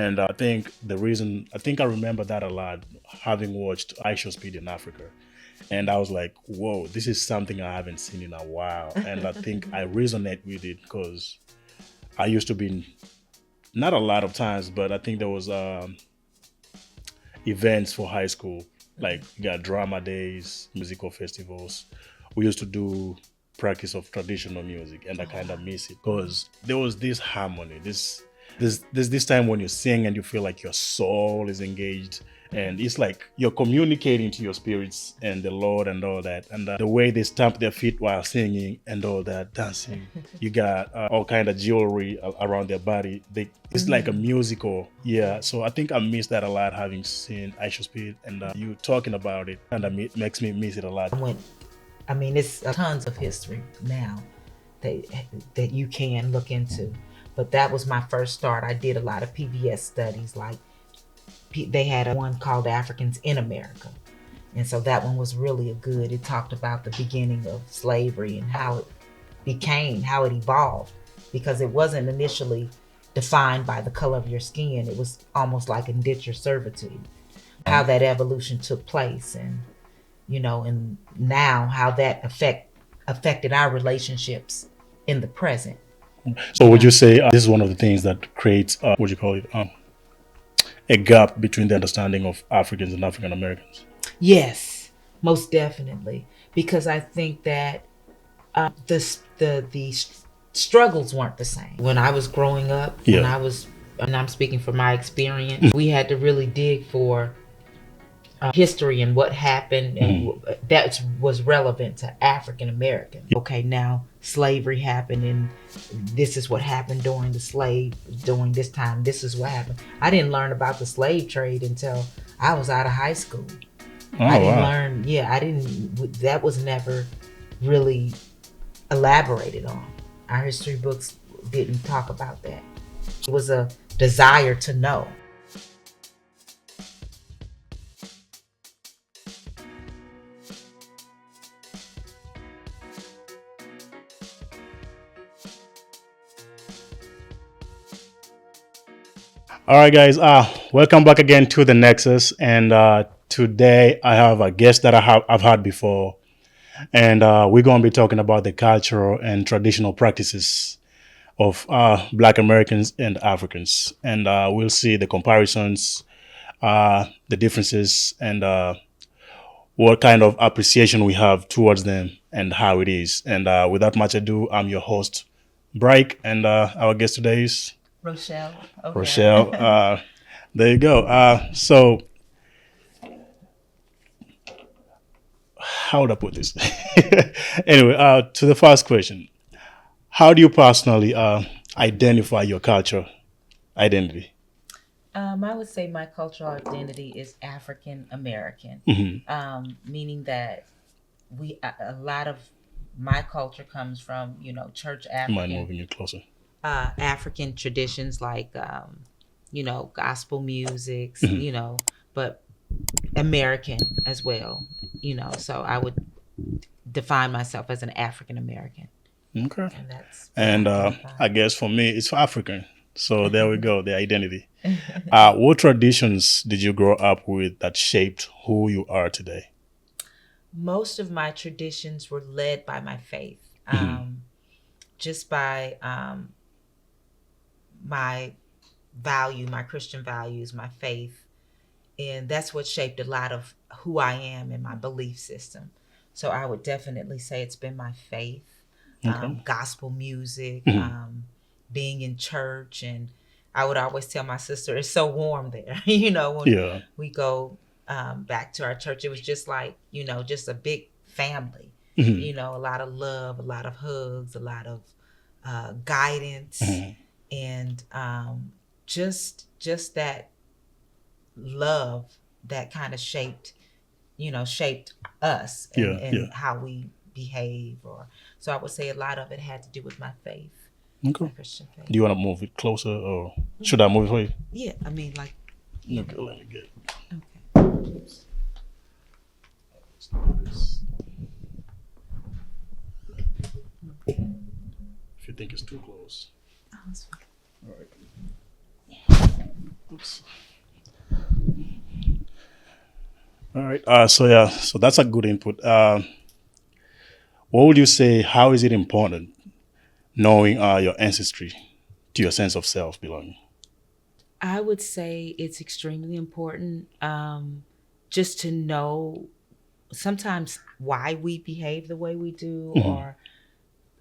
And I think I remember that a lot, having watched IShowSpeed in Africa. And I was like, whoa, this is something I haven't seen in a while. And I think I resonate with it because I used to be, not a lot of times, but I think there was events for high school, like you got drama days, musical festivals. We used to do practice of traditional music, and I kind of miss it because there was this harmony, there's this time when you sing and you feel like your soul is engaged, and it's like you're communicating to your spirits and the Lord and all that. And the way they stamp their feet while singing and all that, dancing, you got all kind of jewelry around their body. It's like a musical, yeah. So I think I miss that a lot, having seen IShowSpeed, and you talking about it, and it makes me miss it a lot. I mean, it's tons of history now that you can look into. But that was my first start. I did a lot of PBS studies. Like they had one called Africans in America. And so that one was really good. It talked about the beginning of slavery and how it evolved, because it wasn't initially defined by the color of your skin. It was almost like indentured servitude, how that evolution took place, and and now how that affected our relationships in the present. So would you say this is one of the things that creates, what do you call it, a gap between the understanding of Africans and African Americans? Yes, most definitely, because I think that the struggles weren't the same when I was growing up. Yeah. And I'm speaking from my experience, we had to really dig for history and what happened, and that was relevant to African Americans. Okay, now slavery happened, and this is what happened during this time. This is what happened. I didn't learn about the slave trade until I was out of high school. I didn't learn. Yeah, I didn't. That was never really elaborated on. Our history books didn't talk about that. It was a desire to know. All right, guys. Welcome back again to the Nexus, and today I have a guest that I've had before, and we're going to be talking about the cultural and traditional practices of Black Americans and Africans, and we'll see the comparisons, the differences, and what kind of appreciation we have towards them and how it is. And without much ado, I'm your host, Bryke, and our guest today is Rochelle. Okay. Rochelle. There you go. So, how would I put this? Anyway, to the first question, how do you personally identify your culture identity? I would say my cultural identity is African American, meaning that a lot of my culture comes from church Mind moving you closer? African traditions like gospel music, but American as well. So I would define myself as an African American. Okay. And I guess for me, it's African. So there we go, the identity. What traditions did you grow up with that shaped who you are today? Most of my traditions were led by my faith, just by my Christian values, my faith. And that's what shaped a lot of who I am and my belief system. So I would definitely say it's been my faith, gospel music, being in church. And I would always tell my sister, it's so warm there. When we go back to our church, it was just like, just a big family, a lot of love, a lot of hugs, a lot of guidance, and just that love that kind of shaped us and how we behave. So I would say a lot of it had to do with my faith. Okay. Christian faith. Do you want to move it closer, or should I move it for you? Yeah, I mean, like. Okay, let me get it. Okay. Let's do this. If you think it's too close. Oh, that's fine. All right. Oops. All right. So yeah, so that's a good input. What would you say? How is it important knowing your ancestry to your sense of self belonging? I would say it's extremely important, just to know sometimes why we behave the way we do, Hmm. or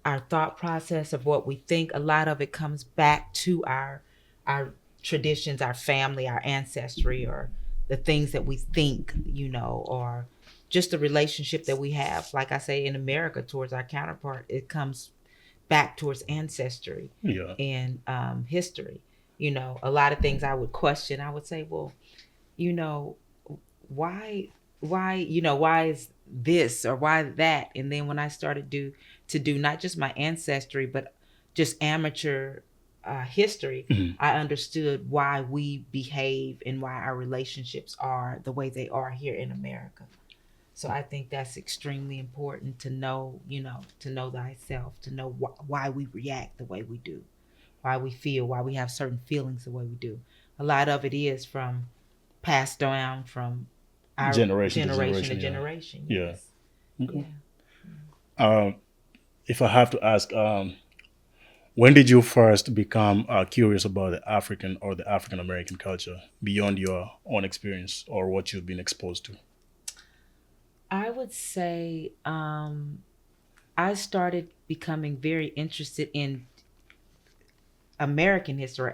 our thought process of what we think. A lot of it comes back to our traditions, our family, our ancestry, or the things that we think, or just the relationship that we have, like I say, in America towards our counterpart. It comes back towards ancestry Yeah. and history. A lot of things I would question. I would say, well, you know why why is this or why that? And then when I started to do not just my ancestry, but just amateur history, Hmm. I understood why we behave and why our relationships are the way they are here in America. So I think that's extremely important to know, to know thyself, to know why we react the way we do, why we feel, why we have certain feelings the way we do. A lot of it is from passed down from our Generation to generation to generation. Yeah. generation. Yeah. Yes. Okay. Yeah. Um, if I have to ask, when did you first become curious about the African or the African American culture beyond your own experience or what you've been exposed to? I would say I started becoming very interested in American history,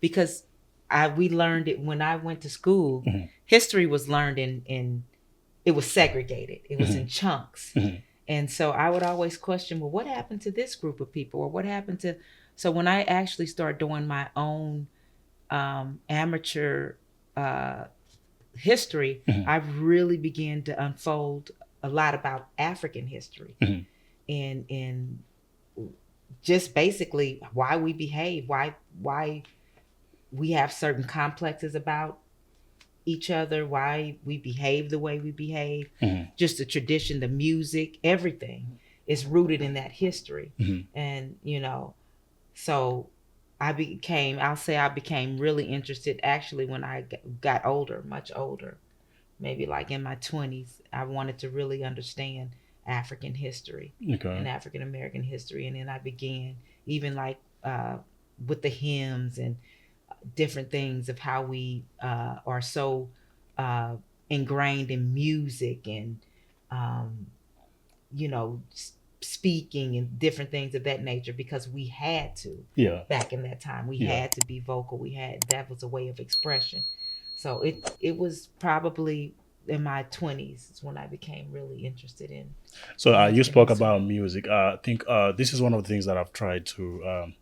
because we learned it when I went to school. Hmm. History was learned in it was segregated. It was in Hmm. chunks. Hmm. And so I would always question, well, what happened to this group of people, or what happened to? So when I actually started doing my own amateur uh, history, Hmm. I really began to unfold a lot about African history, Hmm. and just basically why we behave, why we have certain complexes about each other, why we behave the way we behave, Hmm. just the tradition, the music, everything is rooted in that history. Hmm. And so I'll say I became really interested actually when I got older, much older, maybe like in my 20s. I wanted to really understand African history and Okay. African American history. And then I began even like with the hymns and different things of how we are so uh, ingrained in music and um, speaking and different things of that nature, because we had to. Yeah. Back in that time we Yeah. had to be vocal, we had that was a way of expression. So it was probably in my 20s is when I became really interested So in you African spoke history. about music. I think this is one of the things that I've tried to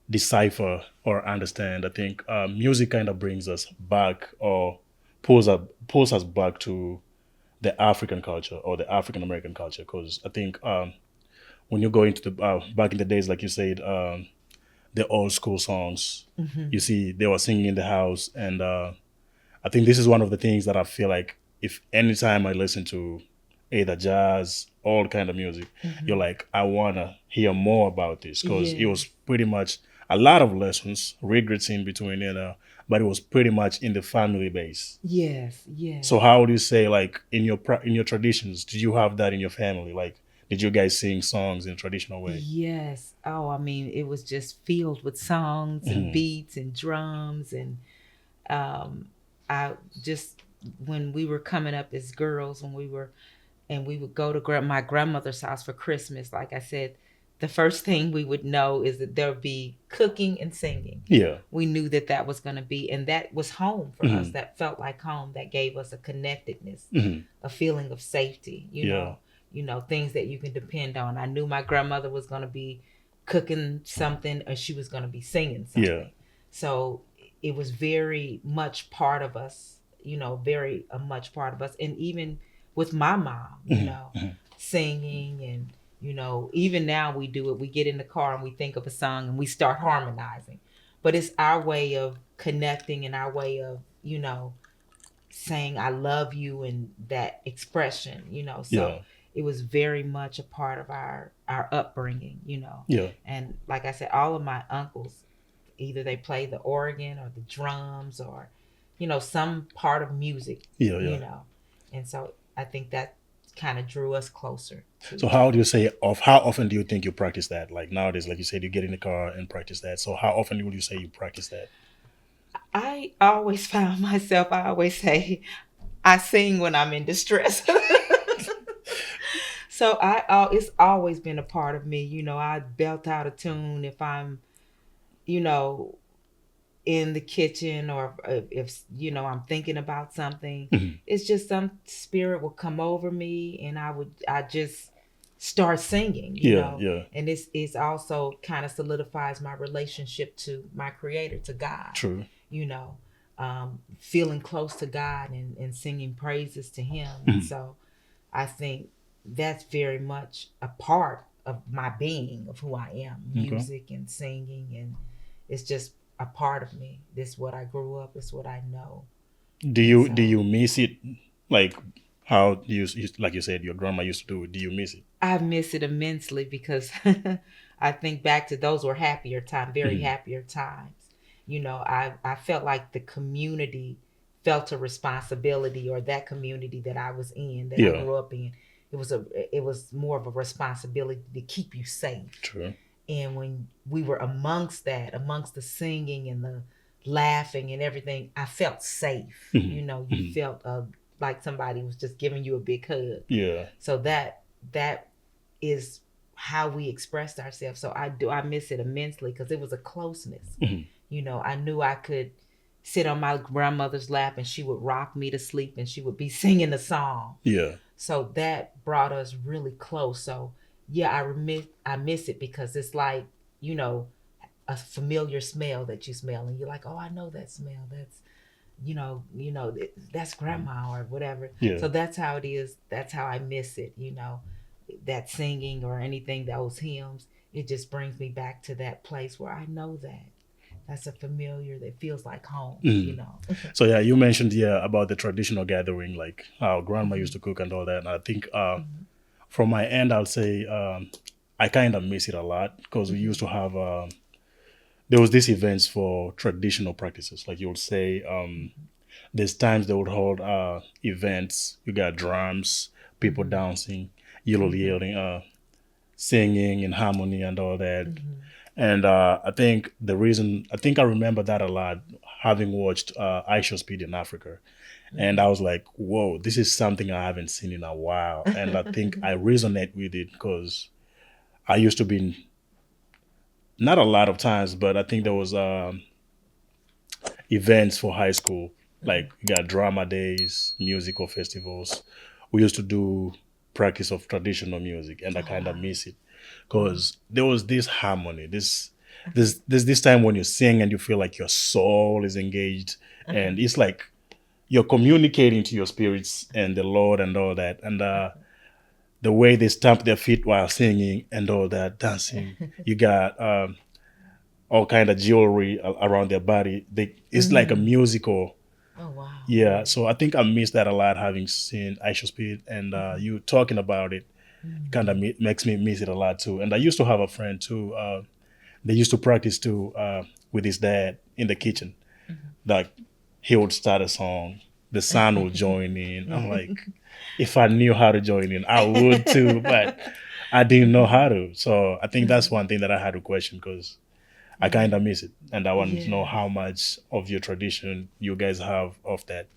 decipher or understand. I think music kind of brings us back or pulls us back to the African culture or the African American culture. Because I think when you go into the back in the days, like you said, the old school songs, Hmm. you see they were singing in the house, and I think this is one of the things that I feel like if anytime I listen to either jazz, all kind of music, you're Hmm. like, I wanna hear more about this because it was Yes. pretty much a lot of lessons, regrets in between, but it was pretty much in the family base. Yes. So Yes. how would you say, like in your traditions, did you have that in your family? Like, did you guys sing songs in a traditional way? Yes. Oh, I mean, it was just filled with songs and Hmm. beats and drums. And um, I just, when we were coming up as girls, and we would go to my grandmother's house for Christmas, like I said, the first thing we would know is that there would be cooking and singing. Yeah. We knew that that was going to be, and that was home for us. Hmm. That felt like home. That gave us a connectedness, Hmm. a feeling of safety. Yeah. Things that you can depend on. I knew my grandmother was going to be cooking something, or she was going to be singing Yeah. something. So it was very much part of us. Very much part of us, and even with my mom, Hmm. Hmm. singing. And even now we do it. We get in the car and we think of a song and we start harmonizing, but it's our way of connecting and our way of saying I love you, and that expression. So Yeah. it was very much a part of our upbringing. Yeah. And like I said, all of my uncles, either they play the organ or the drums or, some part of music, Yeah, you yeah. know. And so I think that kind of drew us closer to So each how do other. you say of how often do you think you practice that? Like nowadays, like you said, you get in the car and practice that. So how often would you say you practice that? I always found myself, I always say, I sing when I'm in distress. So it's always been a part of me. I belt out a tune if I'm, you know, in the kitchen, or if I'm thinking about something. Mhm. It's just some spirit will come over me, and I just start singing, Yeah, yeah. and it's also kind of solidifies my relationship to my creator, to God, True. you know feeling close to God, and singing praises to him. And Mhm. so I think that's very much a part of my being, of who I am, Okay. music and singing. And it's just a part of me. This is what I grew up, it's what I know. Do And you do so you miss it? Like how like you said your grandma used to do it? Do you miss it? I miss it immensely because I think back to those were happier time, very Mhm. happier times. I felt like the community felt a responsibility, or that community that I was in, that I Yeah. grew up in. It was more of a responsibility to keep you safe. True. And when we were amongst the singing and the laughing and everything, I felt safe. Mhm. You Mhm. felt like somebody was just giving you a big hug. Yeah. So that is how we expressed ourselves. So I miss it immensely because it was a closeness. Mhm. I knew I could sit on my grandmother's lap, and she would rock me to sleep, and she would be singing a song. Yeah. So that brought us really close. So yeah, I miss it because it's like, you know, a familiar smell that you smell, and you're like, oh, I know that smell. That's that's grandma or whatever. Yeah. So that's how it is. That's how I miss it. That singing or anything, those hymns, it just brings me back to that place where I know that that's a familiar, that feels like home. Mhm. So yeah, you mentioned about the traditional gathering, like how grandma used Mhm. to cook and all that. And I think Mhm. from my end, I'll say I kind of miss it a lot because we used Mhm. to have there was these events for traditional practices. Like you would say, Mhm. there's times they would hold events. You got drums, people Mhm. dancing, yelling, Mhm. yelling, singing in harmony and all that. Mhm. And I think I think I remember that a lot, having watched IShowSpeed in Africa. And I Mhm. was like, whoa, this is something I haven't seen in a while. And I think I resonate with it because I used to be, not a lot of times, but I think there was events for high school. Mhm. Like you got drama days, musical festivals. We used to do practice of traditional music, and I Oh kind of wow. miss it Mhm. because there was this harmony, this time when you sing and you feel like your soul is engaged, and it's like you're communicating to your spirits and the Lord and all that, and the way they stamp their feet while singing and all that, dancing. You got all kind of jewelry around their body. It's like a Mhm. musical. Oh wow. Yeah, Yeah. so I think I missed that a lot, having seen Aisha Speed, and Mhm. you talking about it kind of Mhm. makes me miss it a lot too. And I used to have a friend too. They used to practice too with his dad in the kitchen. Mhm. Like he would start a song, the son would join in. I'm like, Mhm. if I knew how to join in, I would too, but I didn't know how to. So I think that's Mhm. one thing that I had to question because I Yeah. kind of miss it, and I wanted to know Yes. how much of your tradition you guys have of that.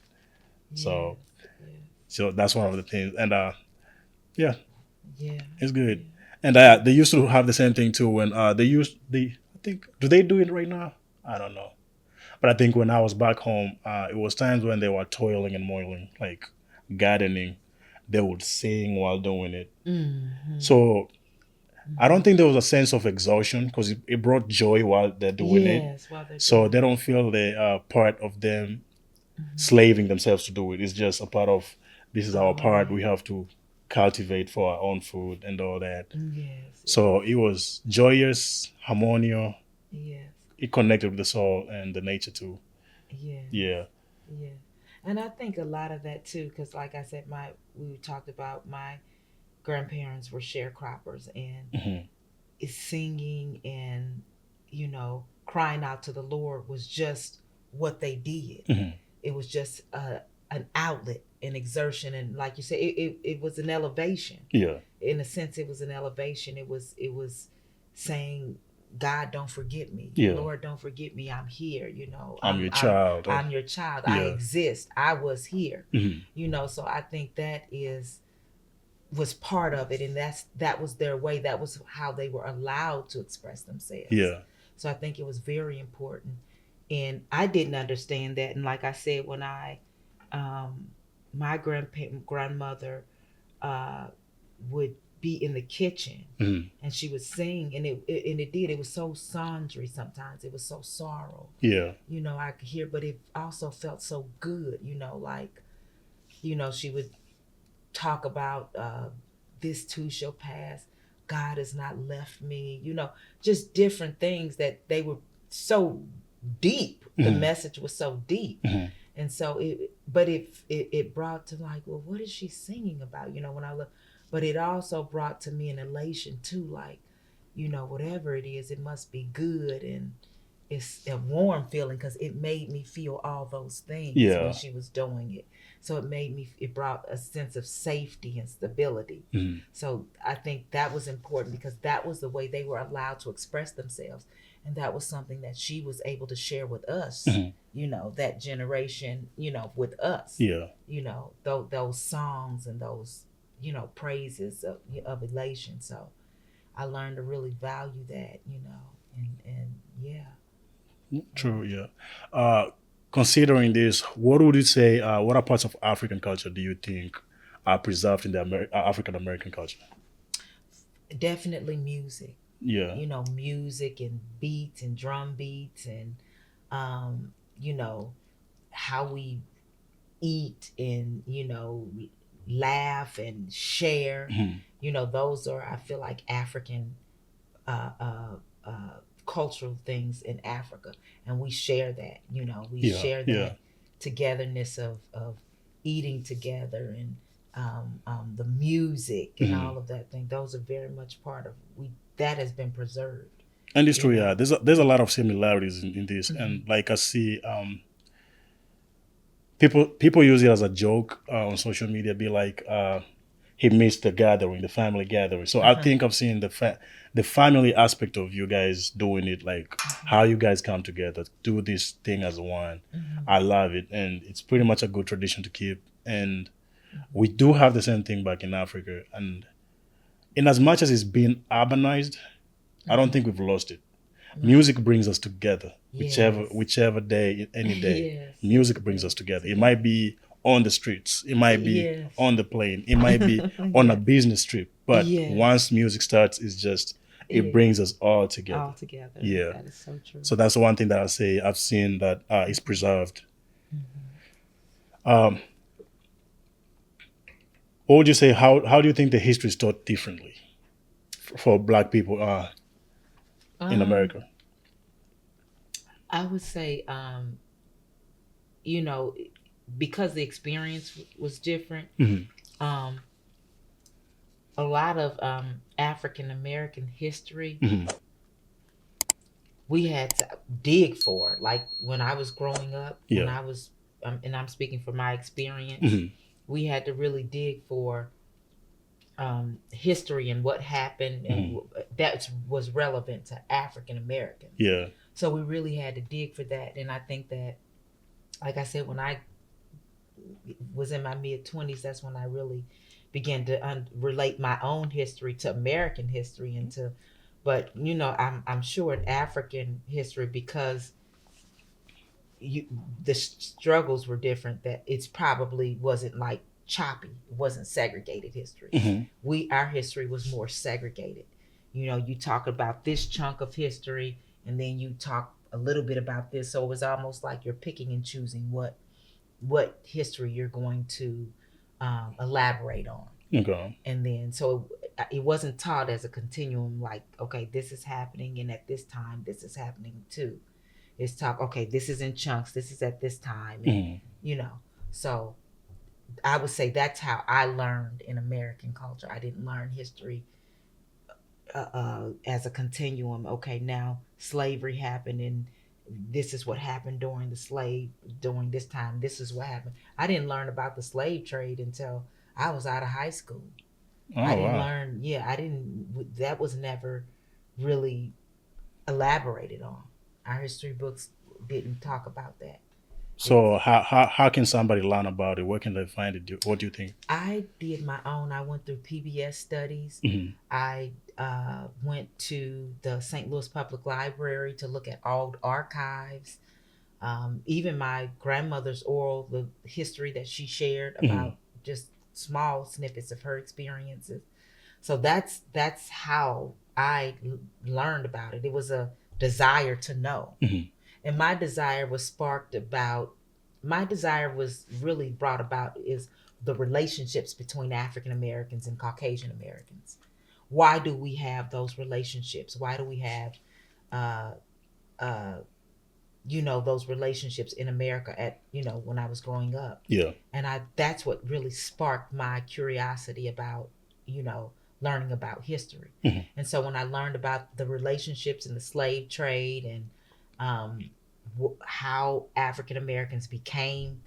Yes. So, Yes. so that's one of the things, and yeah, Yeah. it's good. Yeah. And they used to have the same thing too when they used the. I think do they do it right now? I don't know, but I think when I was back home, it was times when they were toiling and moiling, like gardening. They would sing while doing it. Mhm. So I don't Mhm. think there was a sense of exhaustion because it brought joy while they're doing it. Yes, while they're So doing they it. don't feel the part of them Mhm. slaving themselves to do it. It's just a part of this is our Oh part. We yeah. have to cultivate for our own food and all that. Yes. So Yes. it was joyous, harmonious. Yes. It connected with the soul and the nature too. Yes. Yeah. Yeah. And I think a lot of that too, because like I said, we talked about my grandparents were sharecroppers, and Hmm. it's singing and crying out to the Lord was just what they did. Mhm. It was just an outlet, an exertion, and like you said, it was an elevation. Yeah. In a sense, it was an elevation. It was saying, God, don't forget me. Yeah. Lord, don't forget me. I'm here. You know, I'm your child. I'm your child. I Yeah. exist. I was here. Mhm. You know, so I think that was part of it, and that was their way. That was how they were allowed to express themselves. Yeah. So I think it was very important, and I didn't understand that. And like I said, when my grandmother uh, would be in the kitchen Mhm. and she would sing, and it was so sundry. Sometimes it was so sorrow. Yeah. You know, I could hear, but it also felt so good. You know, like, you know, she would talk about this too shall pass. God has not left me. You know, just different things that they were so deep. The Mhm. message was so deep. Mhm. And so it brought to like, well, what is she singing about? You know, when I look, but it also brought to me an elation too, like, you know, whatever it is, it must be good, and it's a warm feeling because it made me feel all those things when Yeah. she was doing it. So it brought a sense of safety and stability. Mhm. So I think that was important because that was the way they were allowed to express themselves. And that was something that she was able to share with us, Mhm. you know, that generation, you know, with us, Yeah. you know, those songs and those, you know, praises of elation. So I learned to really value that, you know, and yeah. True. Yeah. Uh, Considering this, what would you say? What are parts of African culture do you think are preserved in the African American culture? Definitely music, Yeah. you know, music and beats and drum beats and, you know, how we eat and, you know, laugh and share. Mhm. You know, those are, I feel like, African uh, uh, uh, cultural things in Africa, and we share that. You know, we Yeah. share Yeah. that togetherness of eating together and the music and Mhm. all of that thing. Those are very much part of we that has been preserved. And it's You true. know. Yeah. There's a lot of similarities in this, Hmm. and like I see, people use it as a joke on social media. Be like, he missed the gathering, the family gathering. So I Uh-huh. think I've seen the family aspect of you guys doing it, like how you guys come together, do this thing as one. Hmm. I love it, and it's pretty much a good tradition to keep. And we do have the same thing back in Africa, and in as much as it's been urbanized, I don't think we've lost it. Right. Music brings us together, Yes. whichever day, any day. Yes. Music brings us Yes. together. It Together. might be on the streets, it might be Yes. on the plane, it might be on a Yes. business trip. But Yes. once music starts, it Yeah. brings us all together. All together. Yeah. That is so true. So that's one thing that I say I've seen that is preserved. Hmm. Um, what would you say? How do you think the history is taught differently for Black people in Um, America? I would say, you know, because the experience was different, Hmm. um, a lot of African American history Hmm. we had to dig for. Like when I was growing up, when Yeah. I was, and I'm speaking from my experience, Hmm. we had to really dig for history and what happened and Hmm. that was relevant to African Americans. Yeah. So we really had to dig for that. And I think that, like I said, when I was in my mid 20s, that's when I really began to relate my own history to American history and to, but you know, I'm sure in African history because you the struggles were different that it's probably wasn't like choppy, it wasn't segregated history. Hmm. Our history was more segregated. You know, you talk about this chunk of history and then you talk a little bit about this, so it was almost like you're picking and choosing what history you're going to elaborate on. Okay. And then so it wasn't taught as a continuum, like, okay, this is happening and at this time this is happening too. It's talk, okay, this is in chunks, this is at this time, and Hmm. you know. So I would say that's how I learned in American culture. I didn't learn history as a continuum. Okay, now slavery happened, and this is what happened during this time. This is what happened. I didn't learn about the slave trade until I was out of high school. I Oh didn't wow. learn. Yeah, I didn't. That was never really elaborated on. Our history books didn't talk about that. It was So how can somebody learn about it? Where can they find it? What do you think? I did my own. I went through PBS studies. Hmm. I went to the St. Louis Public Library to look at old archives. Even my grandmother's oral, the history that she shared Hmm. about just small snippets of her experiences. So that's how I learned about it. It was a desire to know, Hmm. and my desire was sparked about. My desire was really brought about is the relationships between African Americans and Caucasian Americans. Why do we have those relationships? Why do we have uh, uh, those relationships in America at when I was growing up? Yeah. And I that's what really sparked my curiosity about you know learning about history. Hmm. And so when I learned about the relationships in the slave trade and um, how African Americans became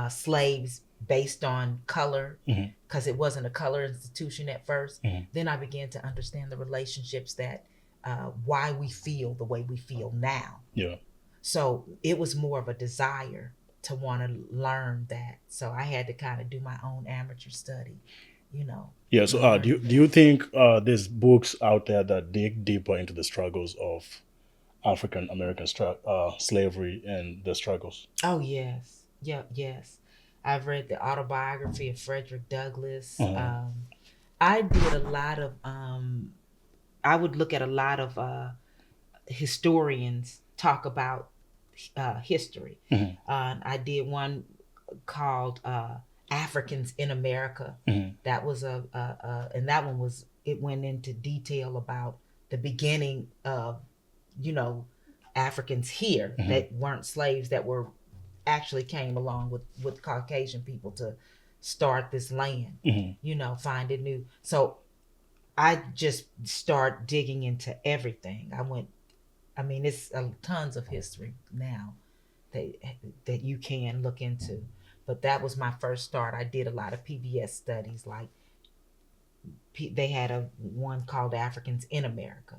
slaves based on color, Hmm. because it wasn't a color institution at first, Hmm. then I began to understand the relationships that why we feel the way we feel now. Yeah. So it was more of a desire to want to learn that. So I had to kind of do my own amateur study, Yeah. So in do learning do you that. think there's books out there that dig deeper into the struggles of African American slavery and the struggles? Oh, yes. Yeah, yes. I've read the autobiography of Frederick Douglass. Uh-huh. I did a lot of, I would look at a lot of historians talk about history. Hmm. I did one called Africans in America. Hmm. That was and that one was, it went into detail about the beginning of, you know, Africans here Hmm. that weren't slaves, that were actually came along with Caucasian people to start this land, Hmm. find it new. So I just start digging into everything. I mean, it's tons of history now that you can look into. But that was my first start. I did a lot of PBS studies. Like they had a one called Africans in America,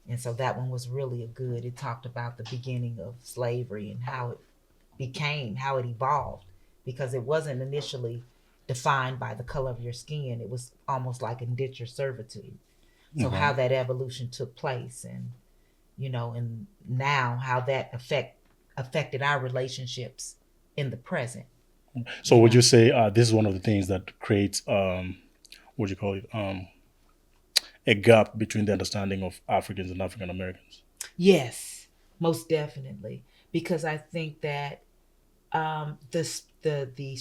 and so that one was really a good. It talked about the beginning of slavery and how it evolved, because it wasn't initially defined by the color of your skin. It was almost like indentured servitude. So Okay. how that evolution took place, and and now how that affected our relationships in the present. So You would know. you say this is one of the things that creates what do you call it a gap between the understanding of Africans and African Americans? Yes, most definitely, because I think that the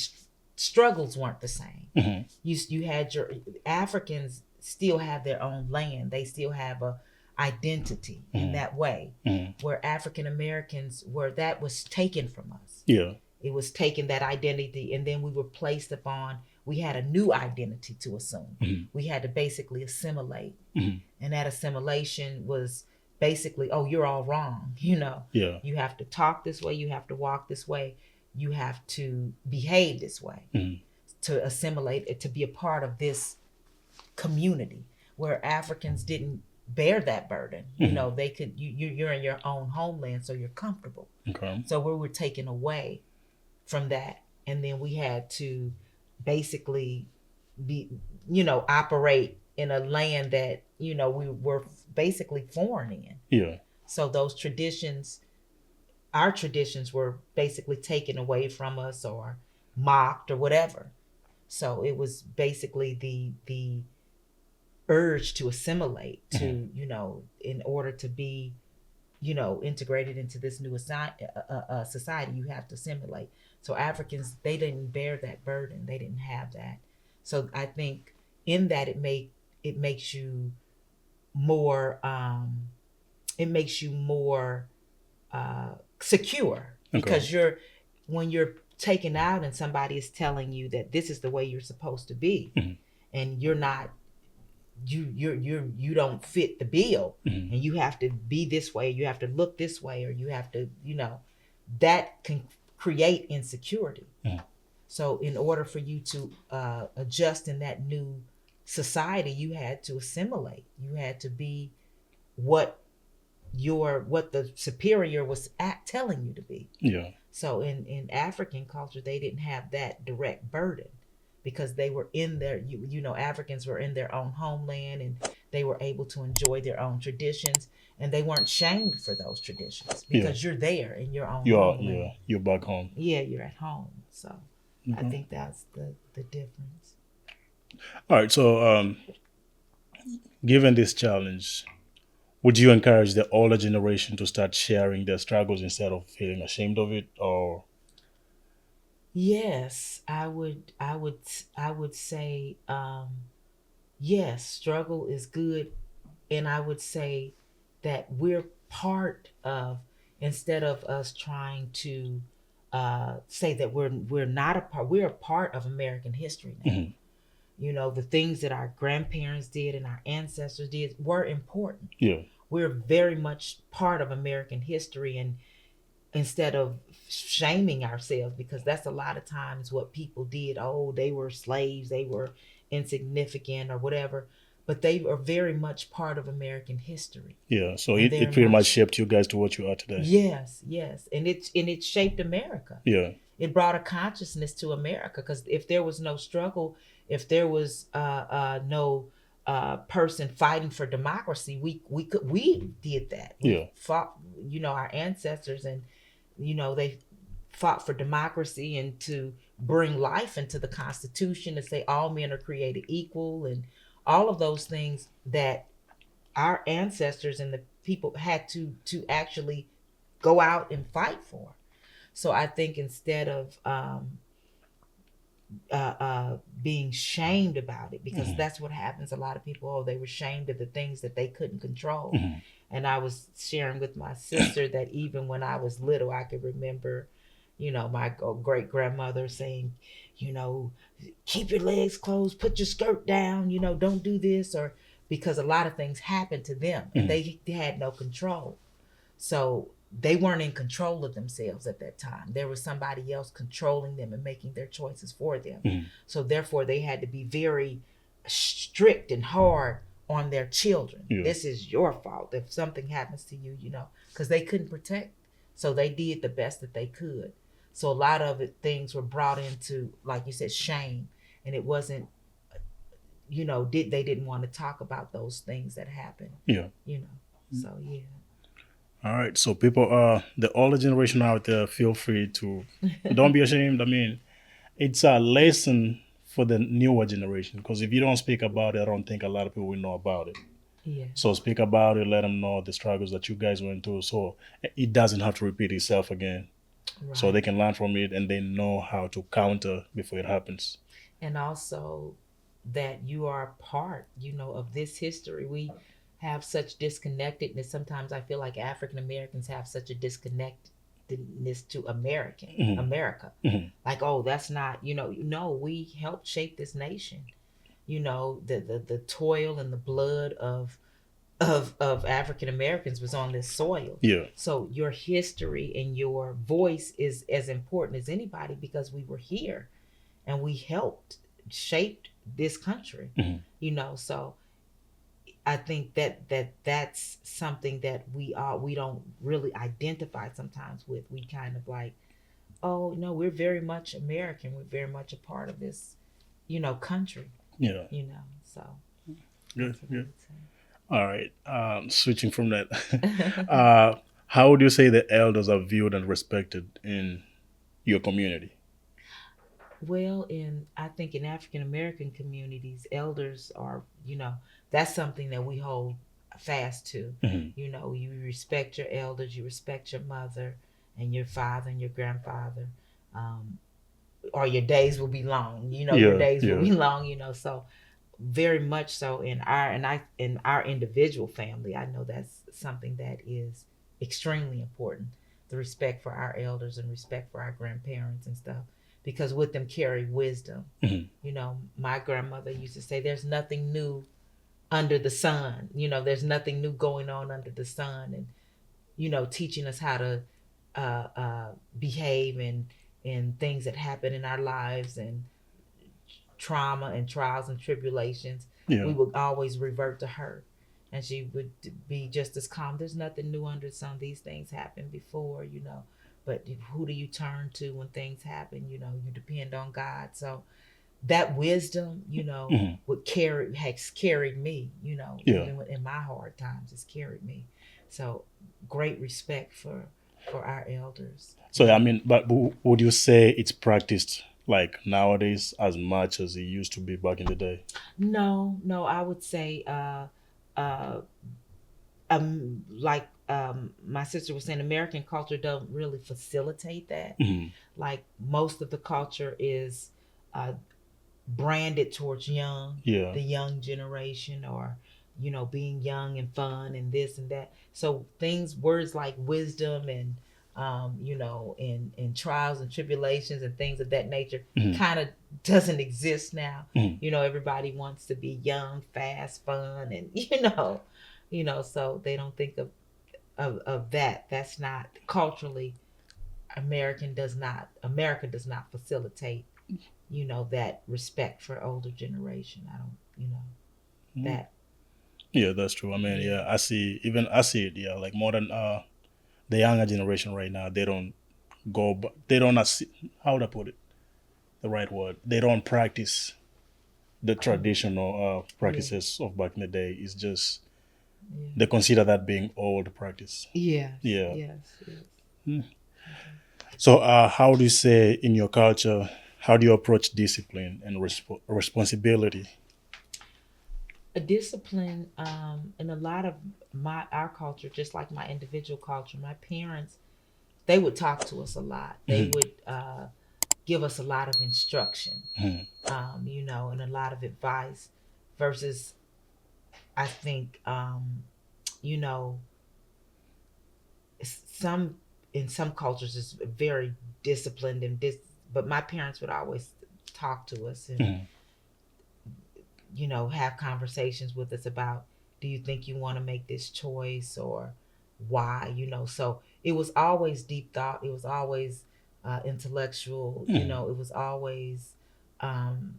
struggles weren't the same. Hmm. You had your Africans still have their own land. They still have a identity in Hmm. that way, Hmm. where African Americans were, that was taken from us. Yeah. It was taken, that identity, and then we were placed upon, we had a new identity to assume. Hmm. We had to basically assimilate. Hmm. And that assimilation was basically, oh, you're all wrong. Yeah. You have to talk this way, you have to walk this way, you have to behave this way Hmm. to assimilate, to be a part of this community, where Africans didn't bear that burden. Hmm. They could, you're in your own homeland, so you're comfortable. Okay. So we were taken away from that, and then we had to basically be operate in a land that we were basically foreign in. Yeah. So those traditions, our traditions, were basically taken away from us or mocked or whatever. So it was basically the urge to assimilate, Hmm. to in order to be integrated into this new society, you have to assimilate. So Africans, they didn't bear that burden. They didn't have that. So I think in that, it makes you more secure, Okay. because when you're taken out and somebody is telling you that this is the way you're supposed to be, Hmm. and you're not you don't fit the bill, Mhm. and you have to be this way, you have to look this way, or you have to, that can create insecurity. Mhm. So in order for you to adjust in that new society, you had to assimilate, you had to be what what the superior was telling you to be. Yeah. So in African culture, they didn't have that direct burden because they were in their, Africans were in their own homeland, and they were able to enjoy their own traditions, and they weren't shamed for those traditions Yeah. because you're there in your own Yeah. homeland. You're back home. Yeah, you're at home. So I Okay. think that's the difference. All right. So, given this challenge, would you encourage the older generation to start sharing their struggles instead of feeling ashamed of it? Or Yes, I would say yes, struggle is good, and I would say that we're part of, instead of us trying to say that we're not a part, we're a part of American history now. Mhm. The things that our grandparents did and our ancestors did were important. Yeah. We're very much part of American history, and instead of shaming ourselves, because that's a lot of times what people did. Oh, they were slaves, they were insignificant or whatever, but they are very much part of American history, Yeah. So and it they're pretty much much. shaped you guys to what you are today. Yes, yes, and it shaped America. Yeah. It brought a consciousness to America, because if there was no struggle, if there was no person fighting for democracy, we did that. We Yeah. fought, our ancestors, and they fought for democracy and to bring life into the Constitution, to say all men are created equal, and all of those things that our ancestors and the people had to actually go out and fight for. So I think instead of being shamed about it, because Mhm. that's what happens. A lot of people, oh, they were shamed of the things that they couldn't control. Mhm. And I was sharing with my sister that even when I was little, I could remember, my great grandmother saying, you know, keep your legs closed, put your skirt down, don't do this, or because a lot of things happened to them and Mhm. they had no control. So they weren't in control of themselves at that time. There was somebody else controlling them and making their choices for them. Mhm. So therefore, they had to be very strict and hard on their children. Yeah. This is your fault if something happens to you, because they couldn't protect. So they did the best that they could. So a lot of things were brought into, like you said, shame, and it wasn't, they didn't want to talk about those things that happened, Yeah. you know. So yeah. All right. So people, the older generation out there, feel free to don't be ashamed. I mean, it's a lesson for the newer generation because if you don't speak about it, I don't think a lot of people will know about it. Yeah. So speak about it, let them know the struggles that you guys went through, so it doesn't have to repeat itself again. So they Right. can learn from it and they know how to counter before it happens. And also that you are part, of this history. We have such disconnectedness. Sometimes I feel like African Americans have such a disconnectedness to Hmm. America. Hmm. Like, oh, that's not, no, we helped shape this nation. The toil and the blood of African Americans was on this soil. Yeah. So your history and your voice is as important as anybody, because we were here and we helped shaped this country. Hmm. So I think that's something that we don't really identify sometimes with. We kind of like, oh no, we're very much American, we're very much a part of this country. Yeah. So Good. that's what I Good. would say. All right. Switching from that, how would you say the elders are viewed and respected in your community? Well, I think in African American communities, elders are, that's something that we hold fast to. Hmm. You respect your elders, you respect your mother and your father and your grandfather, um, or your days will be long. Your Yeah. days will Yeah. be long. So very much so in our individual family, I know that's something that is extremely important. The respect for our elders and respect for our grandparents and stuff, because with them carry wisdom. Hmm. My grandmother used to say there's nothing new under the sun. There's nothing new going on under the sun, and teaching us how to behave and things that happen in our lives and trauma and trials and tribulations. We Yeah. would always revert to her, and she would be just as calm. There's nothing new under the sun. These things happened before, but who do you turn to when things happen? You depend on God. So that wisdom, Hmm. has carried me, Yeah. even in my hard times, it's carried me. So great respect for our elders. So I mean, but would you say it's practiced like nowadays as much as it used to be back in the day? No, no, I would say uh like my sister was saying, American culture don't really facilitate that. Hmm. Like most of the culture is uh branded towards Yeah. the young generation, or being young and fun and this and that. So words like wisdom and and trials and tribulations and things of that nature Hmm. kind of doesn't exist now. Hmm. Everybody wants to be young, fast, fun, and so they don't think of that. That's not culturally. America does not facilitate that respect for older generation. I don't, that. Yeah, that's true. I mean, Yeah. yeah, I see it. Yeah, like more than the younger generation right now, they don't they don't how would I put it? The right word. They don't practice the traditional Yeah. practices of back in the day. It's just Yeah. they consider that being old practice. Yes. Yeah. Yes. Yes. So, how do you say in your culture? How do you approach discipline and responsibility? A discipline, in a lot of our culture, just like my individual culture, my parents, they would talk to us a lot. They Hmm. would give us a lot of instruction, Hmm. and a lot of advice. Versus, I think, you know, some in some cultures is very disciplined and but my parents would always talk to us and Hmm. have conversations with us about, do you think you want to make this choice, or why, so it was always deep thought. It was always intellectual. Hmm. It was always um,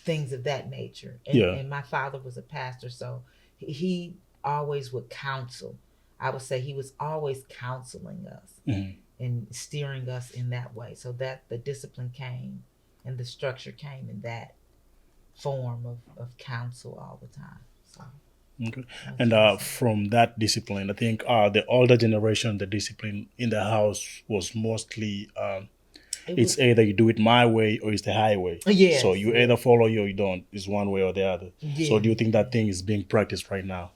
things of that nature. and Yeah. and my father was a pastor, so he always would counsel. I would say he was always counseling us Hmm. and steering us in that way, so that the discipline came and the structure came in that form of counsel all the time. So Okay. that's And what I say. from that discipline, I think the older generation, the discipline in the house was mostly It it's was. either you do it my way or it's the highway. So Yes, you yes. either follow you or you don't. It's one way or the other. So do Yes, you think that yes. thing is being practiced right now?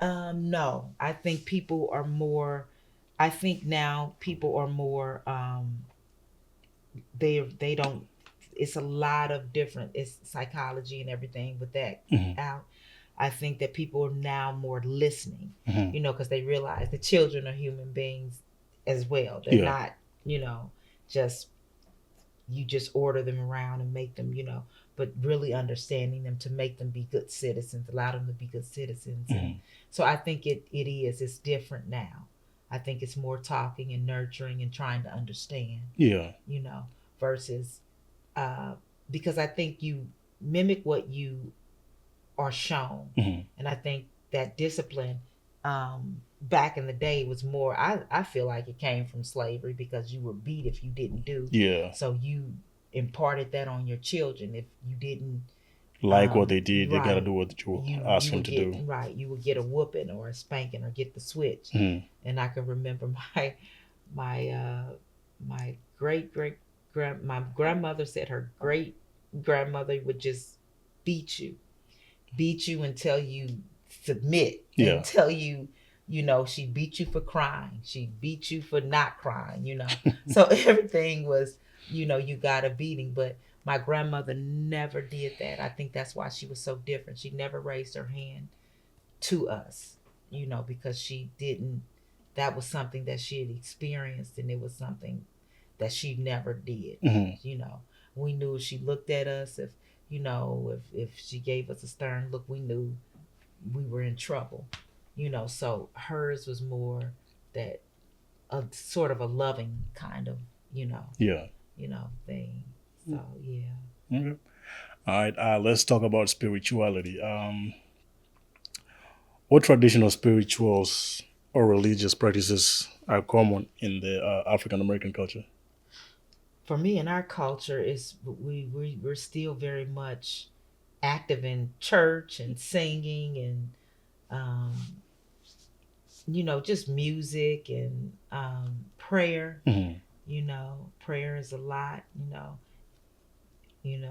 No, I think people are more. I think now people are more. They don't. It's a lot of different. It's psychology and everything with that Hmm. out. I think that people are now more listening. Hmm. Because they realize the children are human beings as well. They're Yeah. not. Just you just order them around and make them, but really understanding them to make them be good citizens, allow them to be good citizens. And Hmm. so I think it's different now. I think it's more talking and nurturing and trying to understand, Yeah. you know, versus uh, because I think you mimic what you are shown. Hmm. And I think that discipline back in the day was more, I feel like it came from slavery, because you were beat if you didn't do. Yeah. So you imparted that on your children. If you didn't, Like what they did, they gotta right, do what you you ask them would to get, do. right, you would get a whooping or a spanking or get the switch. Hmm. And I can remember my my my grandmother said her great grandmother would just beat you beat you until you submit, Yeah. and tell you, she beat you for crying, she beat you for not crying, so everything was, you got a beating. But my grandmother never did that. I think that's why she was so different. She never raised her hand to us, because she didn't, that was something that she had experienced, and it was something that she never did. Hmm. you know we knew if she looked at us, if if she gave us a stern look, we knew we were in trouble. So hers was more that a sort of a loving kind of, you know, Yeah. thing. So yeah. Okay. All right. Let's talk about spirituality. What traditional spirituals or religious practices are common in the African American culture? For me, in our culture, is we're still very much active in church and singing and um, just music and prayer. Hmm. Prayer is a lot.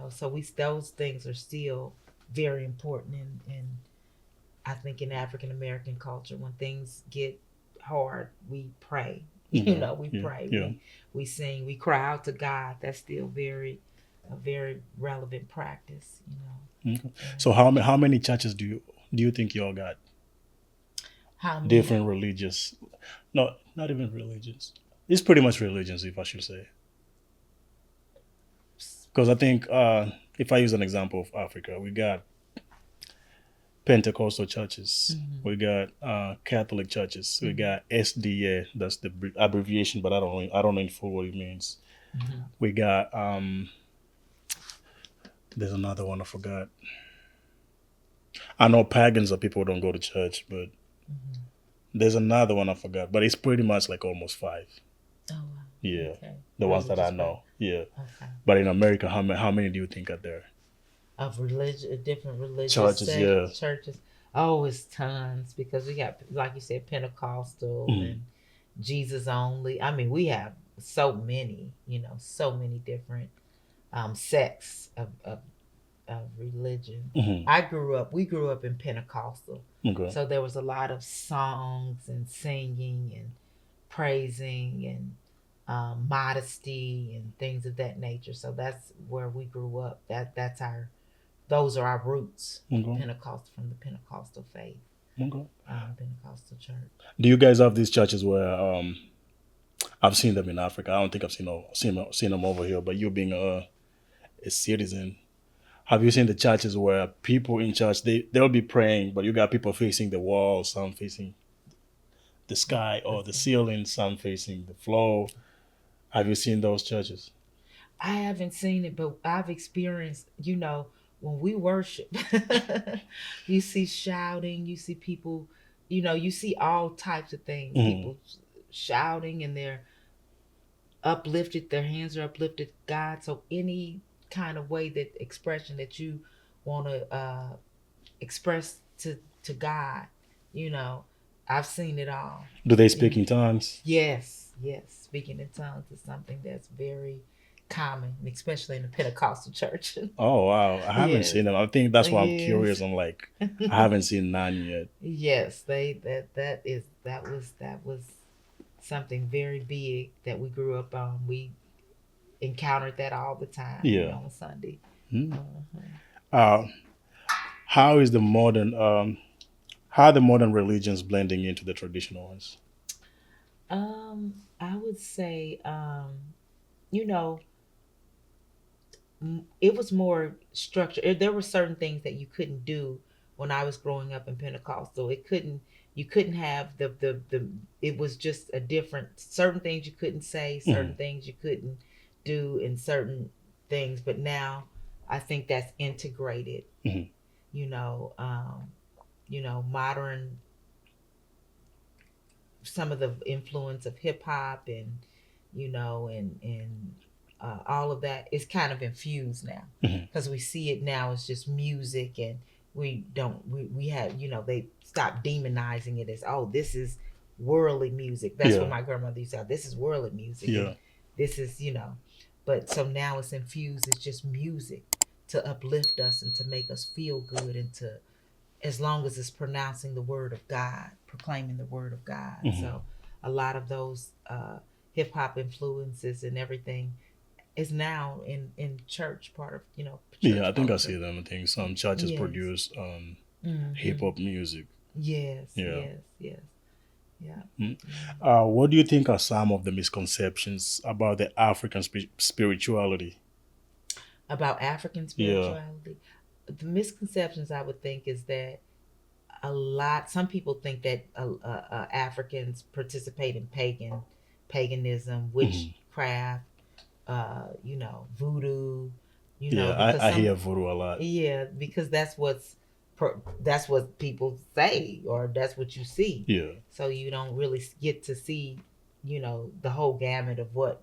So we those things are still very important in I think in African American culture. When things get hard, we pray. Okay. We Yeah. pray. Yeah. We sing. We cry out to God. That's still a very relevant practice. Okay. And So how many churches do you think y'all got? how many? Different religious? No, not even religions. It's pretty much religions, if I should say. Because I think if I use an example of Africa, we got Pentecostal churches, Mm-hmm. we got Catholic churches, we Mm-hmm. got SDA. That's the abbreviation, but I don't know in full what it means. Mm-hmm. We got there's another one I forgot. I know pagans are people who don't go to church, but Mm-hmm. there's another one I forgot. But it's pretty much like almost five. Oh wow. Yeah, Okay. the ones that I Religious prayer. know. Yeah, Okay. but in America, how many do you think are there? Of religion, different religious Churches, yeah. sects, churches. Oh, it's tons because we got, like you said, Pentecostal Mhm. and Jesus only. I mean, we have so many, so many different sects of religion. Mhm. We grew up in Pentecostal. Okay. So there was a lot of songs and singing and praising and modesty and things of that nature. So that's where we grew up. Those are our roots. Okay. Pentecost from the Pentecostal faith, Okay. Pentecostal church. Do you guys have these churches where I've seen them in Africa? I don't think I've seen them over here. But you being a citizen, have you seen the churches where people in church they'll be praying, but you got people facing the wall, some facing the sky or the ceiling, some facing the floor? Have you seen those churches? I haven't seen it, but I've experienced, when we worship, you see shouting, you see people, you see all types of things. Hmm. People shouting and they're uplifted, their hands are uplifted, God. So any kind of way that expression that you want to express to God, you know, I've seen it all. Do they speak And in tongues? yes, yes, speaking in tongues is something that's very common, especially in the Pentecostal church. Oh wow, I haven't Yes, seen them. I think that's why I'm yes, curious. I'm like, I haven't seen none yet. yes. That was something very big that we grew up on. We encountered that all the time, Yeah. on Sunday. Hmm. Uh-huh. Uh, how is the modern how are the modern religions blending into the traditional ones? I would say, you know, it was more structured. There were certain things that you couldn't do when I was growing up in Pentecostal. You couldn't have the. It was just a different. Certain things you couldn't say, certain Hmm. things you couldn't do, and certain things. But now, I think that's integrated. Hmm. You know, modern, some of the influence of hip hop and all of that is kind of infused now Hmm. because we see it now as just music, and we have, they stop demonizing it as, oh, this is worldly music. That's what Yeah. my grandmother used to say, this is worldly music, and Yeah. this is, but so now it's infused, it's just music to uplift us and to make us feel good, and to, as long as it's pronouncing the word of God, proclaiming the word of God. Hmm. So a lot of those hip hop influences and everything is now in church, part of, Yeah, I church think I see culture. them. I think some churches Yes. produce hip Mm-hmm. hop music. Yes. Yeah. Yes. Yes. Yeah. Mm. Yeah. What do you think are some of the misconceptions about the African spirituality? about African Yeah. spirituality. The misconceptions I would think is that some people think that Africans participate in paganism, Mhm. witchcraft, voodoo, Yeah, because I hear voodoo a lot. yeah, because that's what people say, or that's what you see. Yeah. So you don't really get to see, the whole gamut of what,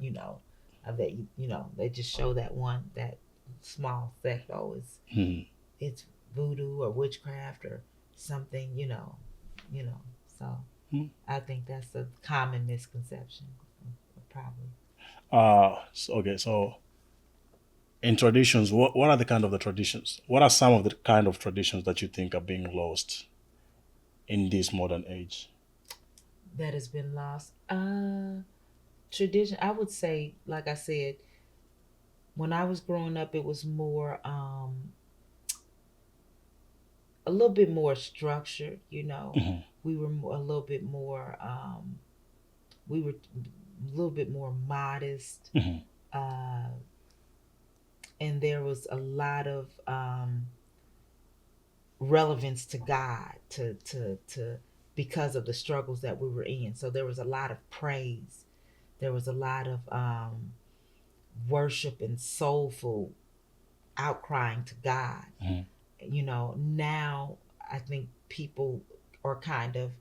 of that, they just show that small sect. Oh, Mhm. it's voodoo or witchcraft or something, you know. So Mhm. I think that's a common misconception, probably. Okay, so in traditions, what are the kind of the traditions? What are some of the kind of traditions that you think are being lost in this modern age? That has been lost. Tradition. I would say, like I said, when I was growing up, it was more, a little bit more structured. Mhm. We were a little bit more, we were a little bit more modest, Mhm. uh, and there was a lot of relevance to God, to because of the struggles that we were in. So there was a lot of praise. There was a lot of worship and soulful outcrying to God. Mhm. Now I think people are kind of,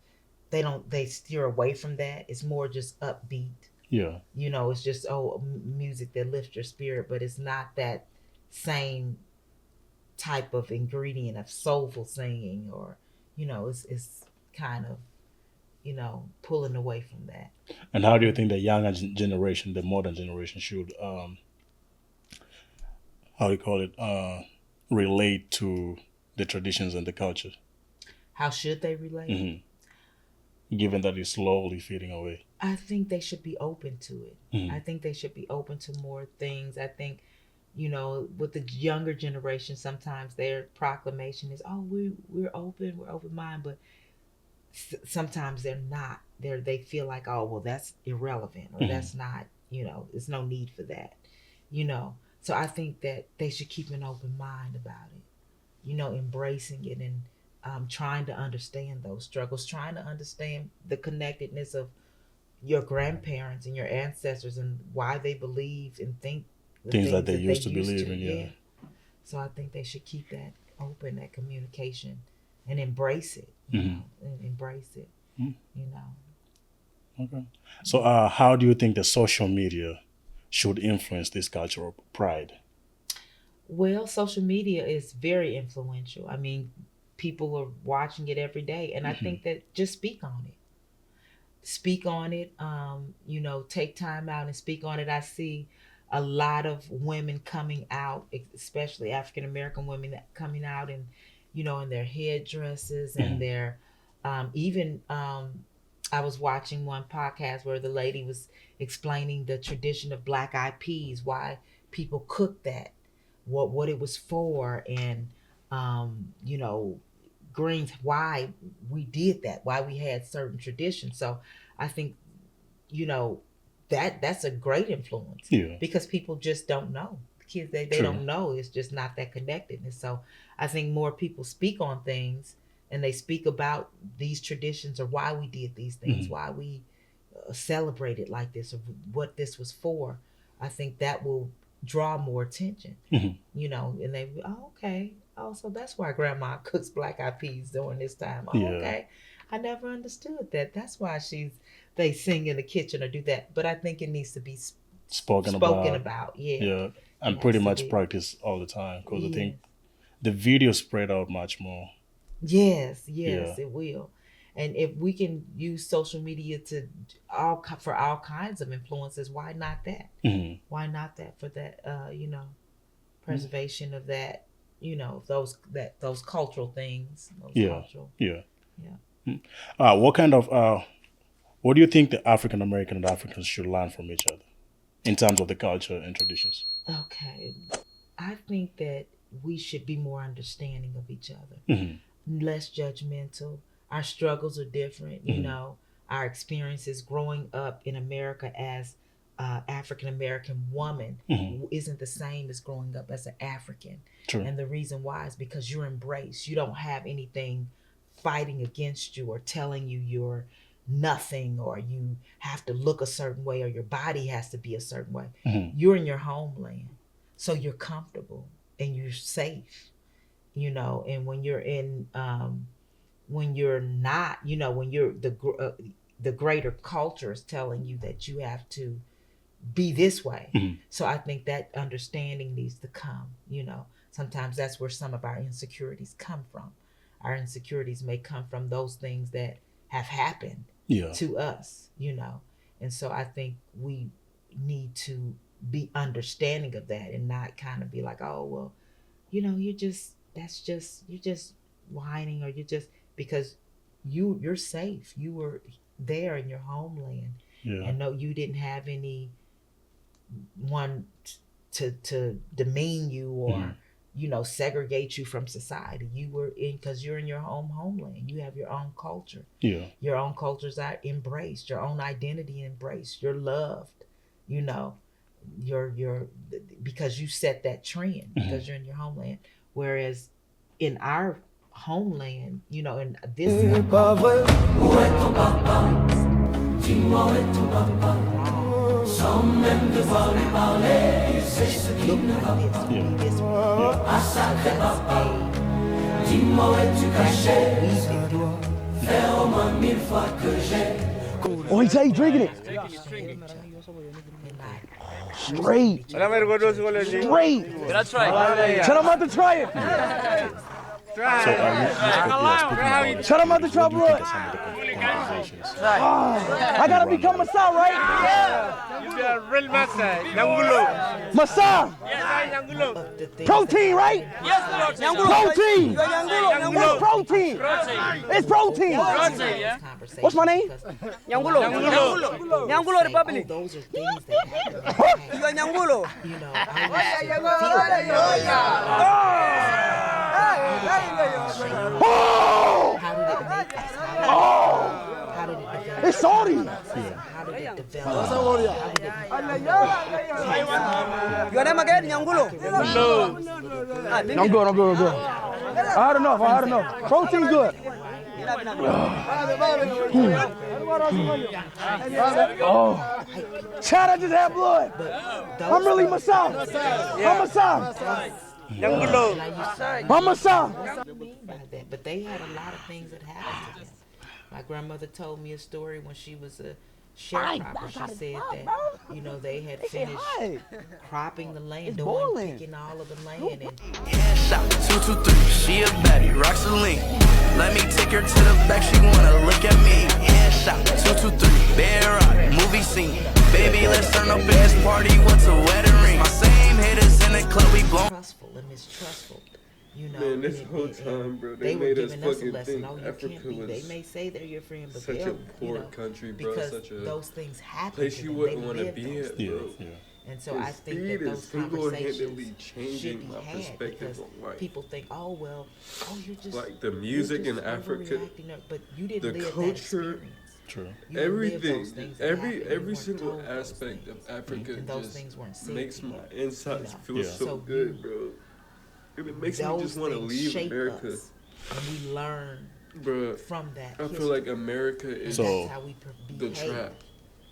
they steer away from that. It's more just upbeat. Yeah. It's just, music that lifts your spirit, but it's not that same type of ingredient of soulful singing, or it's kind of, pulling away from that. And how do you Yeah. think the younger generation, the modern generation, should how do you call it, relate to the traditions and the culture? How should they relate? Hmm. Given that it's slowly fading away. I think they should be open to it. I Hmm. think they should be open to more things. I think, with the younger generation, sometimes their proclamation is, "Oh, we're open minded," but sometimes they're not. They feel like, "Oh, well, that's irrelevant," or Hmm. "That's not, there's no need for that," you know. So I think that they should keep an open mind about it, embracing it, and trying to understand those struggles, trying to understand the connectedness of your grandparents and your ancestors, and why they believe and think the Things that things they that they used to used to. believe in. Yeah. Yeah. So I think they should keep that open, that communication, and embrace it, Hmm. and embrace it, you know. Okay. So, how do you think the social media should influence this cultural pride? Well, social media is very influential. I mean, people are watching it every day, and I Hmm. think that just speak on it, take time out and speak on it. I see a lot of women coming out, especially African American women, coming out, and in their headdresses and Hmm. their, even, I was watching one podcast where the lady was explaining the tradition of black eyed peas, why people cook that, what it was for, and you know greens, why we did that, why we had certain traditions. So I think, you know, that's a great influence, Yeah. because people just don't know. Kids, they True. don't know. It's just not that connectedness. So I think more people speak on things, and they speak about these traditions, or why we did these things, Hmm. why we celebrated like this, or what this was for. I think that will draw more attention, Hmm. and they, oh, okay. Oh, so that's why grandma cooks black eyed peas during this time. Oh, Yeah. okay. I never understood that. That's why they sing in the kitchen or do that. But I think it needs to be Spoken spoken about. about. Yeah, Yeah. it And pretty has to much be. practice all the time because I think Yes, the video spread out much more. yes, Yeah. yes. It will. And if we can use social media to for all kinds of influences, why not that? Hmm. Why not that for that? Preservation of that. Those cultural things. Those Yeah. cultural. Yeah. Yeah. Mm. What kind of what do you think the African American and Africans should learn from each other in terms of the culture and traditions? Okay. I think that we should be more understanding of each other, Hmm. less judgmental. Our struggles are different, Hmm. our experiences growing up in America as African American woman isn't the same as growing up as an African. True. And the reason why is because you're embraced. You don't have anything fighting against you or telling you you're nothing or you have to look a certain way or your body has to be a certain way. You're in your homeland, so you're comfortable and you're safe, you know. And when you're in when you're not, you know, when you're the greater culture is telling you that you have to be this way. So I think that understanding needs to come, you know. Sometimes that's where some of our insecurities come from. Our insecurities may come from those things that have happened to us, you know. And so I think we need to be understanding of that and not kind of be like, oh, well, you know, you're just whining, or you're just, because you're safe. You were there in your homeland. And no, you didn't have any one to demean you or you know, segregate you from society. You were in, because you're in your homeland. You have your own culture. Your own cultures are embraced. Your own identity embraced. You're loved. You know, you're because you set that trend because you're in your homeland. Whereas in our homeland, you know, in this Oh, he said he's drinking it. Straight. Straight. That's right. Tell him not to try it. So Tell him not to try blood. I gotta become Masa, right? Yeah. You are real Masa. Nyangulo. Masa. Protein, right? Yes, Lord. Protein. Nyangulo. It's protein. It's protein. Protein, yeah. What's my name? Nyangulo. Nyangulo. Nyangulo Republic. Those are things that happen. You are Nyangulo. You know, Oh! how did it make us? Oh! How did it develop? It's salty. How did it develop? Your name again, Nyangulo. I'm good. I had enough. Protein good. Oh, Chad, I just had blood. I'm really Masa. I'm Masa. Nyangulo. I'm Masa. But they had a lot of things that happened to them. My grandmother told me a story when she was a sharecropper. She said that, you know, they had finished cropping the land, picking all of the land. And Shot 223, she a baddie, rocks a link. Let me take her to the back, she wanna look at me. Shot 223, bear rock, movie scene. Baby, let's turn up in this party, what's a wedding ring? My same haters in the club, we blown. Trustful and mistrustful. You know, Man, this whole time, bro, they were made us giving us a fucking lesson. think Oh, you Africa can't be. was They may say they're your friend, but such a they'll, poor you know, country, bro. because Such a those things happen. place to you them. wouldn't They want to live be those at, things. bro. And so I think Speed that is those single-handedly conversations should changing be my had perspective because on life. people think, oh well, oh you're just Like the you're music in just Africa, overreacting, but you didn't the live culture, that experience. True. You didn't live those everything, things that happened. You every weren't single told those aspect things. of Africa And those just things weren't said makes to you, my insides you know. feel Yeah. so So good, you- bro. It makes me Those just want to things leave shape America, us, and we learn bro. from that. I feel history. like America And is So- that's how we the behave. trap.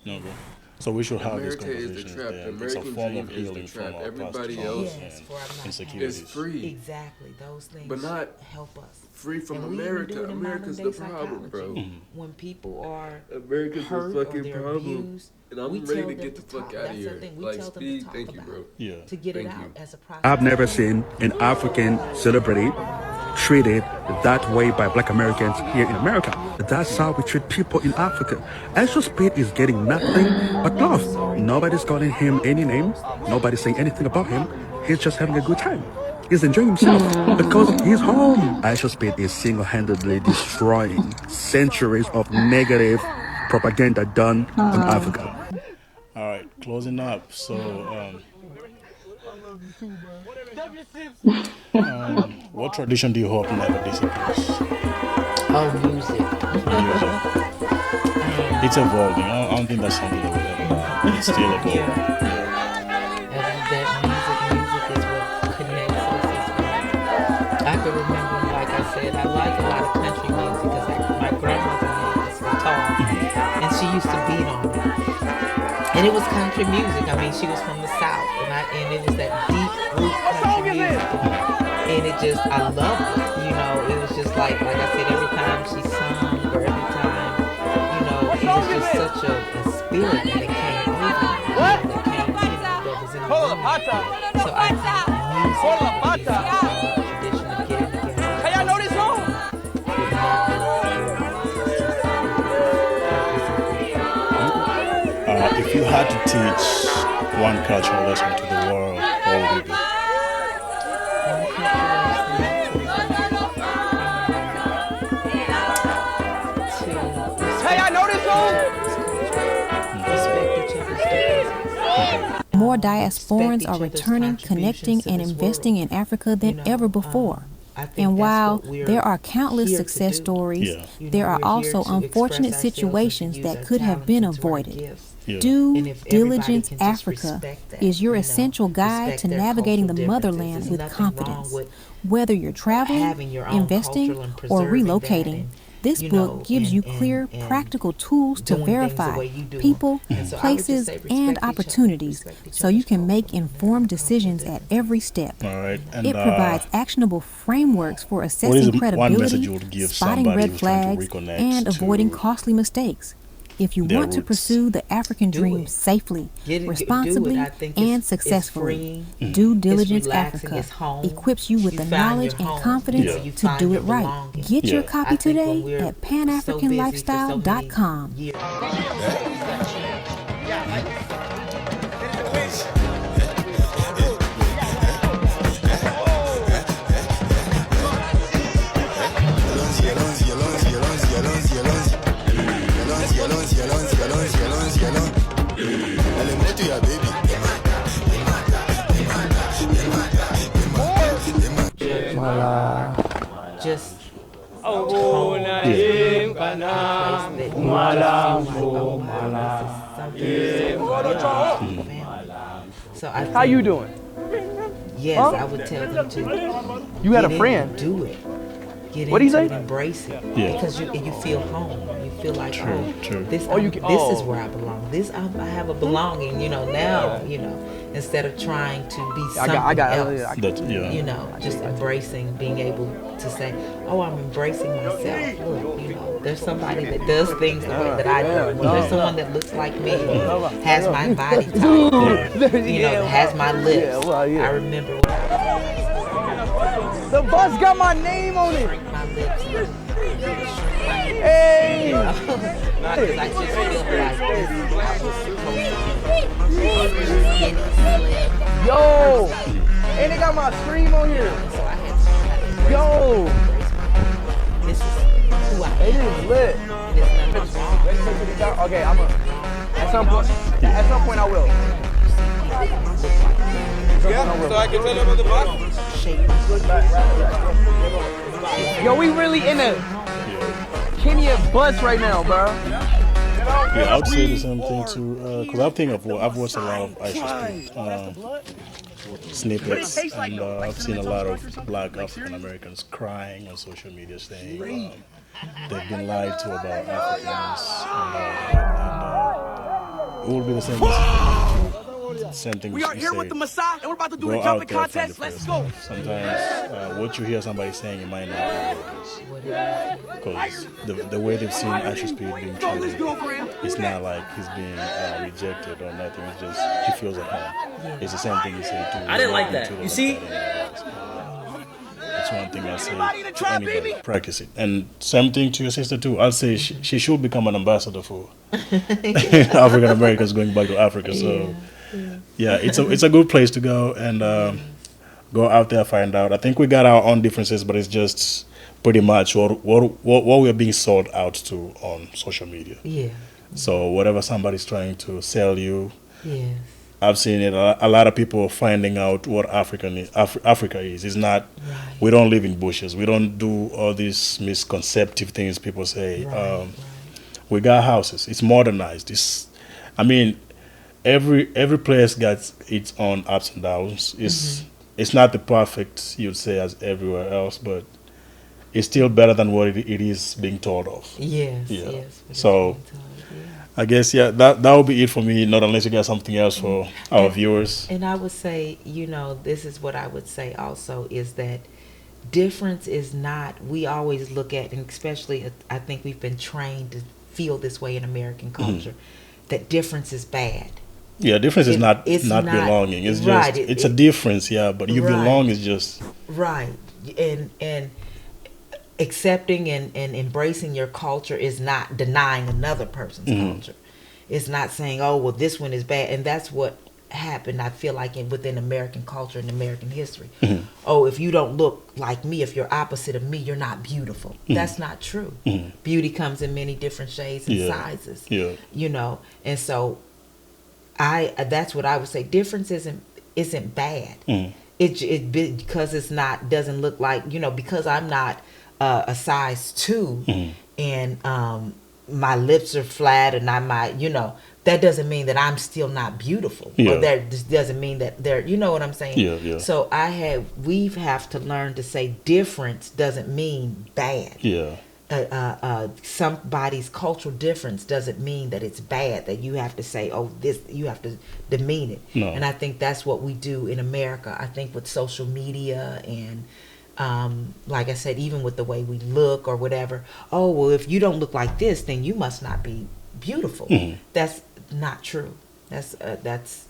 No, bro. So we should have these America is the conversations. trap. Then. The It's a American form dream of is the healing from trap. our past Everybody traumas else Yes, and for our not insecurities. It's free. Exactly, those things But not help us. Free from And we even America. do it in America's the modern-day problem, bro. psychology. When people are America's hurt the or fucking they're problem. abused, And I'm we ready tell to them get the to fuck talk. out of That's the here. thing. We Like, tell them to Speed, talk thank you, about bro. Yeah. to get it Thank out you. as a process. I've never seen an African celebrity treated that way by Black Americans here in America. That's how we treat people in Africa. IShowSpeed is getting nothing but love. Nobody's calling him any name. Nobody's saying anything about him. He's just having a good time. He's enjoying himself because he's home. IShowSpeed is single-handedly destroying centuries of negative propaganda done on Africa. All right, closing up. So, what tradition do you hope never disappears? Oh, music. Music. It's evolving. I don't think that's something that will ever It's still evolving. That music is what connects us as well. I can remember, like I said, I like a lot of country music because my grandmother had this guitar and she used to beat on it. And it was country music. I mean, she was from the South, and it was that deep root country music. And it just, I loved it. You know, it was just like I said, every time she sung or every time, you know, it was just such a spirit that it came over me. What? That came, that was in the room. So I think music is a tradition of getting together. Hey, y'all know this song? If you had to teach one cultural lesson to the world, what would it be? Hey, I know this song? More diasporans are returning, connecting, and investing in Africa than ever before. And while there are countless success stories, there are also unfortunate situations that could have been avoided. Due Diligence Africa is your essential guide to navigating the motherland with confidence. Whether you're traveling, investing, or relocating, this book gives you clear, practical tools to verify people, places, and opportunities so you can make informed decisions at every step. All right. And, it provides actionable frameworks for assessing credibility, spotting red flags, and avoiding costly mistakes. If you want to pursue the African dream safely, responsibly, and successfully, Due Diligence Africa equips you with the knowledge and confidence to do it right. Get your copy today at panafricanlifestyle.com. Just so I think, How you doing? Yes, I would tell them to. You had a friend. Do it. Get What do you into say? it, embrace it, Yeah. because you feel home. You feel like, True. this Oh, this is where I belong. I have a belonging. You know, now, you know, instead of trying to be something else. You know, just embracing, being able to say, oh, I'm embracing myself. Look, you know, there's somebody that does things the way that I do. There's someone that looks like me, has my body type, you know, has my lips. I remember when The bus got my name on it. my lips. Hey! Because I just feel like this is how I was supposed to be. Yo! And they got my scream on here. So I had to learn how to embrace Yo! this is who I It am. is lit. And there's nothing wrong. Okay, at some point I will. Yeah, so I can tell you about the bus. Yo, we really in a Kenya bus right now, bro. Yeah, I would say the same thing too, because I've watched a lot of IShowSpeed snippets, and I've seen a lot of Black African Americans crying on social media saying they've been lied to about Africans, and it will be the same message for me too. Same thing we are here with the Messiah, and we're about to do a jumping contest. Let's go. Sometimes what you hear somebody saying, you might not know what it is, because the way they've seen IShowSpeed being treated, it's not like he's being rejected or nothing. It's just he feels at home. It's the same thing you say to. I didn't like that. You see. That's one thing I say to anybody. Practice it. And same thing to your sister too. I'll say she should become an ambassador for African Americans going back to Africa. So yeah, it's a good place to go and go out there, find out. I think we got our own differences, but it's just pretty much what we're being sold out to on social media. Yeah. So whatever somebody's trying to sell you, Yes. I've seen it. A lot of people are finding out what Africa is. It's not. Right. We don't live in bushes. We don't do all these misconceptive things people say. We got houses. It's modernized. I mean, every place got its own ups and downs. It's not the perfect, you'd say, as everywhere else, but it's still better than what it is being told of. Yes, Yeah. yes. what So it's being told, yeah. I guess that will be it for me. Not unless you got something else for our viewers. And I would say, this is what I would say also is that difference is not, we always look at, and especially I think we've been trained to feel this way in American culture, that difference is bad. Yeah, difference is not belonging. It's right, just it's a difference, yeah. But you belong is just right. And accepting and embracing your culture is not denying another person's culture. It's not saying, oh well, this one is bad, and that's what happened. I feel like within American culture and American history. Oh, if you don't look like me, if you're opposite of me, you're not beautiful. That's not true. Beauty comes in many different shades and sizes. Yeah. And so that's what I would say. Difference isn't bad. It because it's not, doesn't look like, because I'm not a size 2 and my lips are flat and I might, that doesn't mean that I'm still not beautiful. Or that just doesn't mean that they're, you know what I'm saying? Yeah. So we have to learn to say difference doesn't mean bad. Yeah. Somebody's cultural difference doesn't mean that it's bad, that you have to say, oh, this, you have to demean it. No. And I think that's what we do in America. I think with social media and like I said, even with the way we look or whatever, oh well, if you don't look like this, then you must not be beautiful. That's not true. That's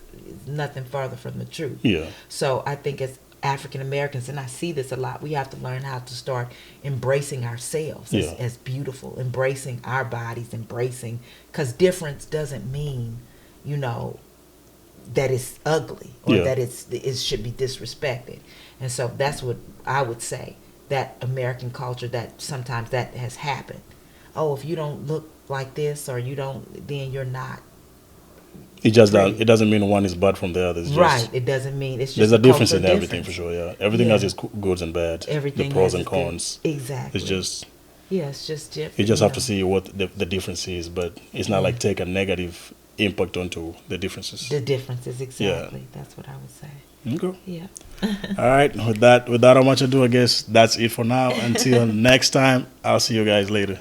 nothing further from the truth. Yeah. So I think as African Americans, and I see this a lot, we have to learn how to start embracing ourselves as beautiful, embracing our bodies, because difference doesn't mean, that it's ugly or that it should be disrespected. And so that's what I would say, that American culture, that sometimes that has happened. Oh, if you don't look like this or you don't, then you're not. It doesn't mean one is bad from the other. It's just, it doesn't mean it's just there's a difference in cultural everything for sure. Yeah, everything has its goods and bad. Everything the pros has and cons. Exactly. It's just it's just different. you just have to see what the difference is, but it's not like take a negative impact onto the differences. The differences, exactly. Yeah. That's what I would say. Okay. Yeah. All right. Without much ado, I guess that's it for now. Until next time, I'll see you guys later.